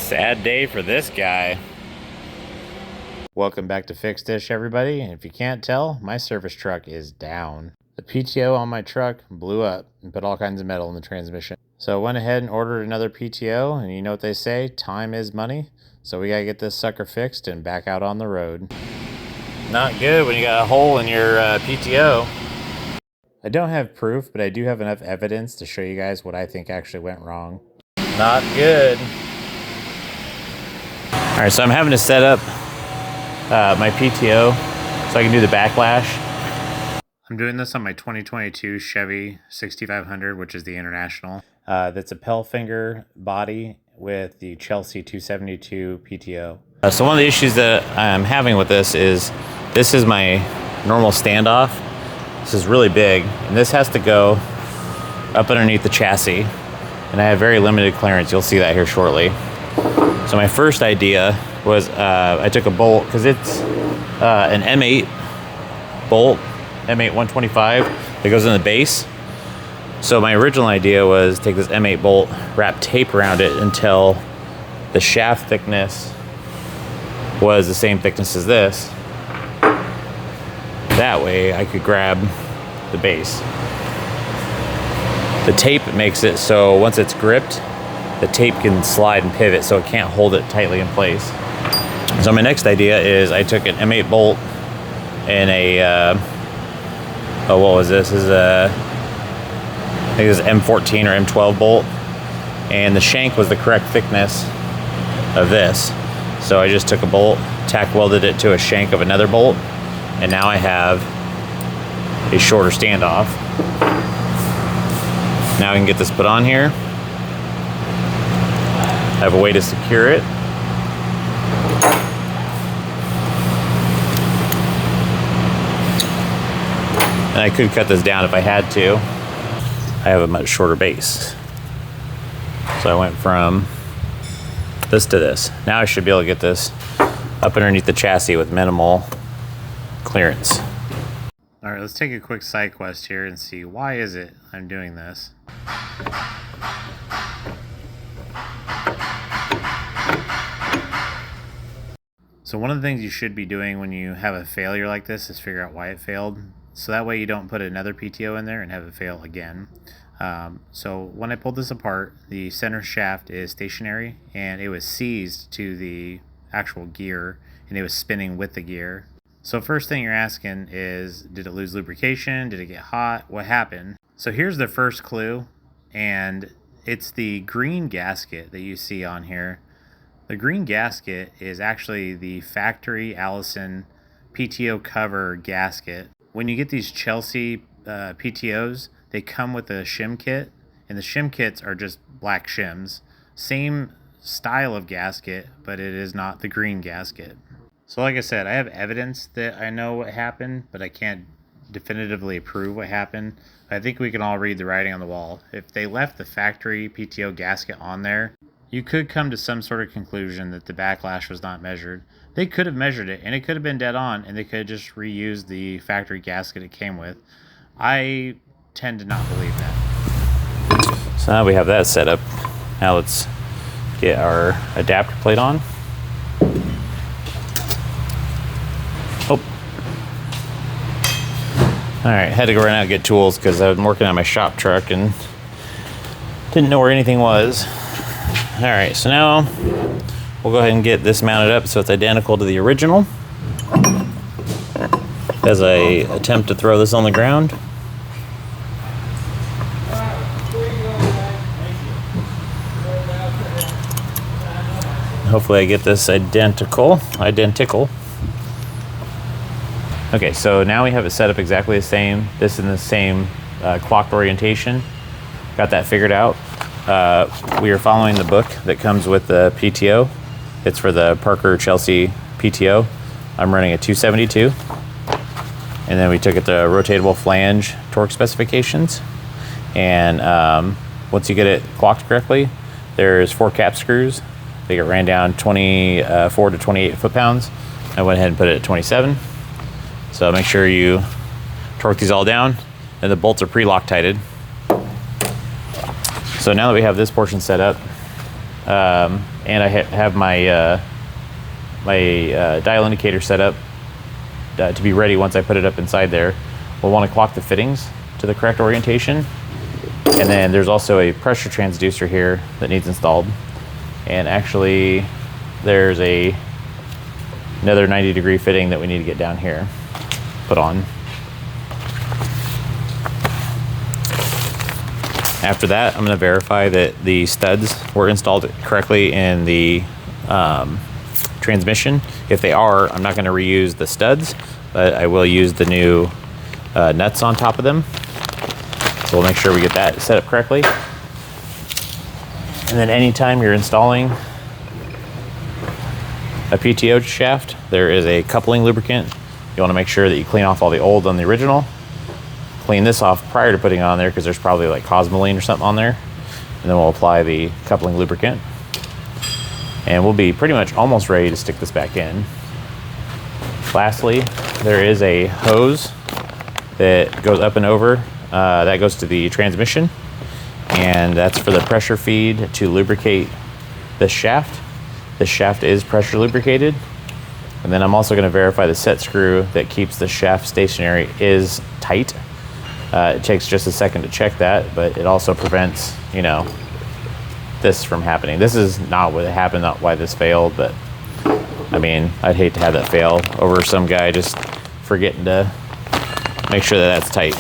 Sad day for this guy. Welcome back to Fix Dish, everybody. And if you can't tell, my service truck is down. The PTO on my truck blew up and put all kinds of metal in the transmission. So I went ahead and ordered another PTO, and you know what they say, time is money. So we gotta get this sucker fixed and back out on the road. Not good when you got a hole in your PTO. I don't have proof, but I do have enough evidence to show you guys what I think actually went wrong. Not good. All right, so I'm having to set up my PTO so I can do the backlash. I'm doing this on my 2022 Chevy 6500, which is the International. That's a Palfinger body with the Chelsea 272 PTO. So one of the issues that I'm having with this is my normal standoff. This is really big, and this has to go up underneath the chassis, and I have very limited clearance. You'll see that here shortly. So my first idea was I took a bolt, because it's an M8 bolt, M8 125 that goes in the base. So my original idea was take this M8 bolt, wrap tape around it until the shaft thickness was the same thickness as this. That way I could grab the base. The tape makes it so once it's gripped, the tape can slide and pivot so it can't hold it tightly in place. So my next idea is I took an M8 bolt and a, what was this? This is I think it was M14 or M12 bolt, and the shank was the correct thickness of this. So I just took a bolt, tack welded it to a shank of another bolt, and now I have a shorter standoff. Now I can get this put on here. I have a way to secure it. And I could cut this down if I had to. I have a much shorter base. So I went from this to this. Now I should be able to get this up underneath the chassis with minimal clearance. All right, let's take a quick side quest here and see why is it I'm doing this. So one of the things you should be doing when you have a failure like this is figure out why it failed. So that way you don't put another PTO in there and have it fail again. So when I pulled this apart, the center shaft is stationary and it was seized to the actual gear and it was spinning with the gear. So first thing you're asking is, did it lose lubrication? Did it get hot? What happened? So here's the first clue, and it's the green gasket that you see on here. The green gasket is actually the factory Allison PTO cover gasket. When you get these Chelsea PTOs, they come with a shim kit, and the shim kits are just black shims. Same style of gasket, but it is not the green gasket. So like I said, I have evidence that I know what happened, but I can't definitively prove what happened. I think we can all read the writing on the wall. If they left the factory PTO gasket on there, you could come to some sort of conclusion that the backlash was not measured. They could have measured it, and it could have been dead on, and they could have just reused the factory gasket it came with. I tend to not believe that. So now we have that set up. Now let's get our adapter plate on. Oh. All right, had to go right now and get tools because I was working on my shop truck and didn't know where anything was. All right, so now we'll go ahead and get this mounted up so it's identical to the original. As I attempt to throw this on the ground. Hopefully I get this identical. Okay, so now we have it set up exactly the same. This in the same clocked orientation. Got that figured out. We are following the book that comes with the PTO. It's for the Parker Chelsea PTO. I'm running a 272. And then we took it to rotatable flange torque specifications. And once you get it clocked correctly, there's 4 cap screws. They get ran down 24 to 28 foot-pounds. I went ahead and put it at 27. So make sure you torque these all down, and the bolts are pre-Loctited. So now that we have this portion set up, and I have my dial indicator set up to be ready once I put it up inside there. We'll want to clock the fittings to the correct orientation. And then there's also a pressure transducer here that needs installed. And actually, there's another 90-degree fitting that we need to get down here, put on. After that, I'm going to verify that the studs were installed correctly in the transmission. If they are, I'm not going to reuse the studs, but I will use the new nuts on top of them. So we'll make sure we get that set up correctly. And then anytime you're installing a PTO shaft, there is a coupling lubricant. You want to make sure that you clean off all the old on the original. Clean this off prior to putting it on there because there's probably like cosmoline or something on there. And then we'll apply the coupling lubricant. And we'll be pretty much almost ready to stick this back in. Lastly, there is a hose that goes up and over. That goes to the transmission, and that's for the pressure feed to lubricate this shaft. This shaft is pressure lubricated. And then I'm also going to verify the set screw that keeps the shaft stationary is tight. It takes just a second to check that, but it also prevents, you know, this from happening. This is not what happened, not why this failed, but I mean, I'd hate to have that fail over some guy just forgetting to make sure that that's tight.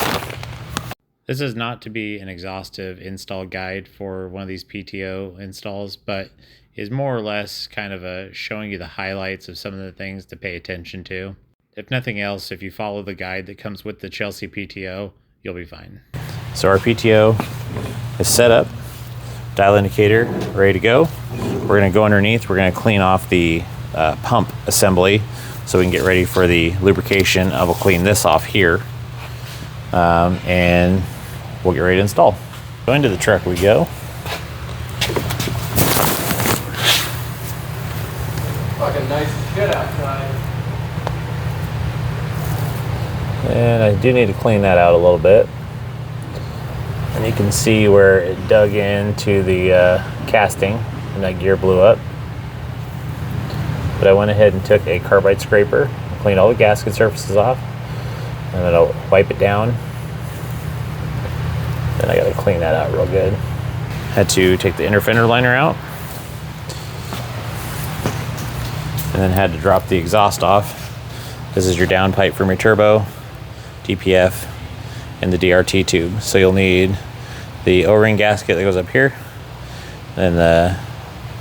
This is not to be an exhaustive install guide for one of these PTO installs, but is more or less kind of showing you the highlights of some of the things to pay attention to. If nothing else, if you follow the guide that comes with the Chelsea PTO, you'll be fine. So our PTO is set up, dial indicator ready to go. We're going to go underneath, we're going to clean off the pump assembly so we can get ready for the lubrication. I will clean this off here, and we'll get ready to install. Go into the truck we go. Fucking nice as shit outside. And I do need to clean that out a little bit. And you can see where it dug into the casting and that gear blew up. But I went ahead and took a carbide scraper, cleaned all the gasket surfaces off, and then I'll wipe it down. Then I gotta clean that out real good. Had to take the inner fender liner out. And then had to drop the exhaust off. This is your downpipe from your turbo, DPF, and the DRT tube. So you'll need the O-ring gasket that goes up here, and the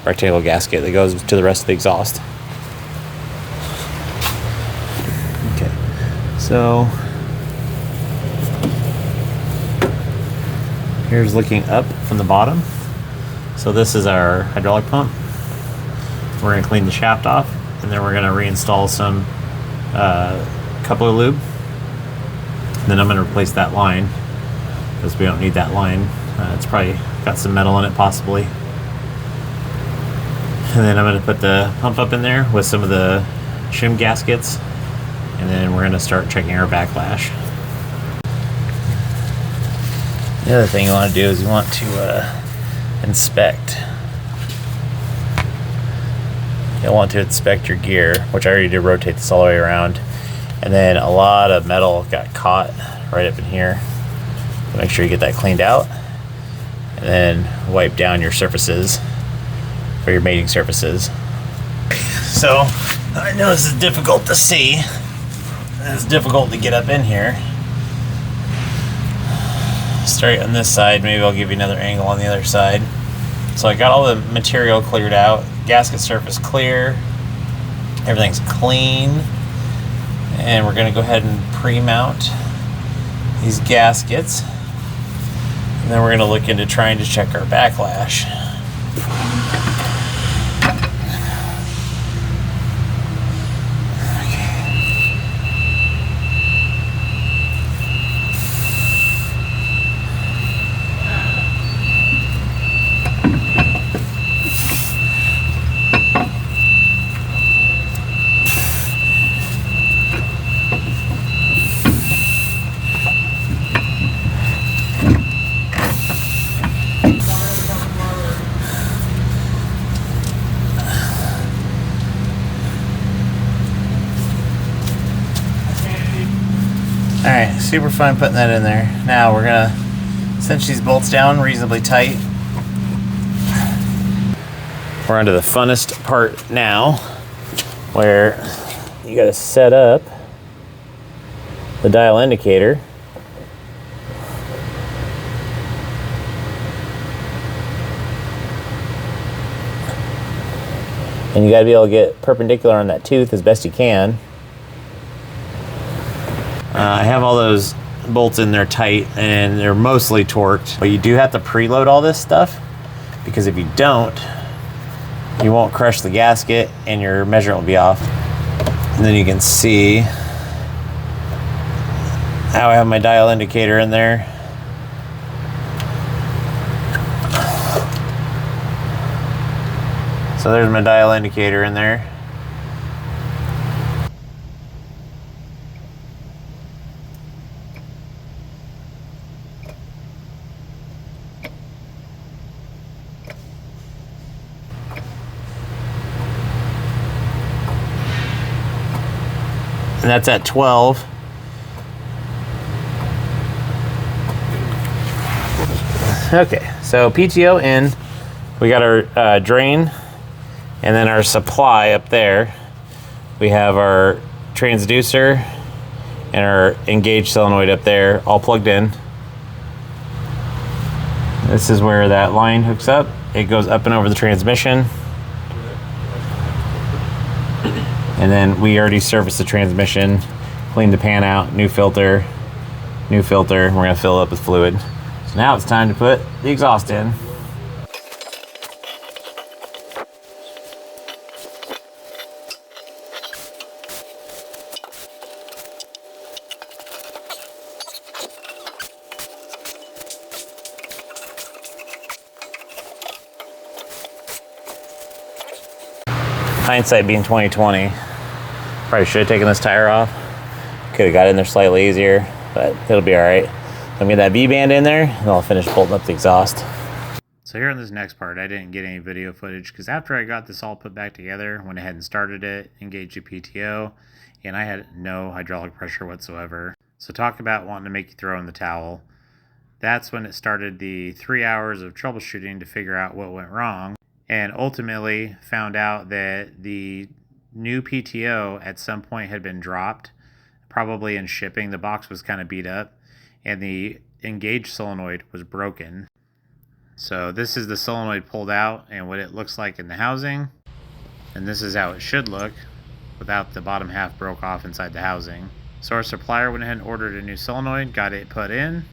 rectangle gasket that goes to the rest of the exhaust. Okay, so here's looking up from the bottom. So this is our hydraulic pump. We're going to clean the shaft off, and then we're going to reinstall some coupler lube. And then I'm going to replace that line because we don't need that line. It's probably got some metal in it possibly. And then I'm going to put the pump up in there with some of the shim gaskets, and then we're going to start checking our backlash. The other thing you want to do is you want to inspect. You'll want to inspect your gear, which I already did rotate this all the way around. And then a lot of metal got caught right up in here. So make sure you get that cleaned out. And then wipe down your surfaces for your mating surfaces. So I know this is difficult to see. It's difficult to get up in here. Start on this side, maybe I'll give you another angle on the other side. So I got all the material cleared out, gasket surface clear, everything's clean, and we're going to go ahead and pre-mount these gaskets, and then we're going to look into trying to check our backlash. super fun putting that in there. Now we're gonna cinch these bolts down reasonably tight. We're onto the funnest part now, where you gotta set up the dial indicator. And you gotta be able to get perpendicular on that tooth as best you can. I have all those bolts in there tight and they're mostly torqued, but you do have to preload all this stuff, because if you don't, you won't crush the gasket and your measurement will be off. And then you can see how I have my dial indicator in there. So there's my dial indicator in there. And that's at 12. Okay, so PTO in, we got our drain, and then our supply up there. We have our transducer and our engaged solenoid up there, all plugged in. This is where that line hooks up. It goes up and over the transmission. And then we already serviced the transmission, cleaned the pan out, new filter. We're gonna fill it up with fluid. So now it's time to put the exhaust in. Hindsight being 2020, probably should have taken this tire off. Could have got in there slightly easier, but it'll be all right. I'm gonna get that V-band in there, and I'll finish bolting up the exhaust. So here in this next part, I didn't get any video footage because after I got this all put back together, went ahead and started it, engaged the PTO, and I had no hydraulic pressure whatsoever. So talk about wanting to make you throw in the towel. That's when it started the 3 hours of troubleshooting to figure out what went wrong. And ultimately found out that the new PTO at some point had been dropped, probably in shipping. The box was kind of beat up, and the engaged solenoid was broken. So this is the solenoid pulled out and what it looks like in the housing. And this is how it should look without the bottom half broke off inside the housing. So our supplier went ahead and ordered a new solenoid, got it put in.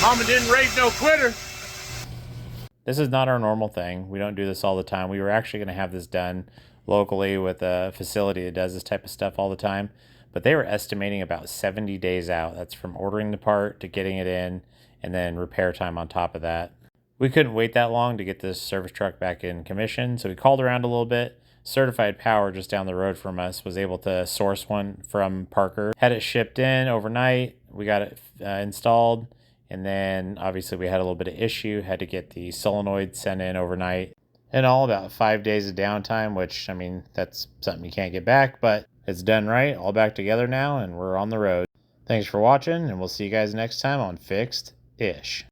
Mama didn't raise no quitter. This is not our normal thing. We don't do this all the time. We were actually going to have this done locally with a facility that does this type of stuff all the time, but they were estimating about 70 days out. That's from ordering the part to getting it in, and then repair time on top of that. We couldn't wait that long to get this service truck back in commission, so we called around a little bit. Certified Power just down the road from us was able to source one from Parker. Had it shipped in overnight. We got it installed. And then obviously we had a little bit of issue, had to get the solenoid sent in overnight. And all about 5 days of downtime, which, I mean, that's something you can't get back, but it's done right, all back together now, and we're on the road. Thanks for watching, and we'll see you guys next time on Fixed-ish.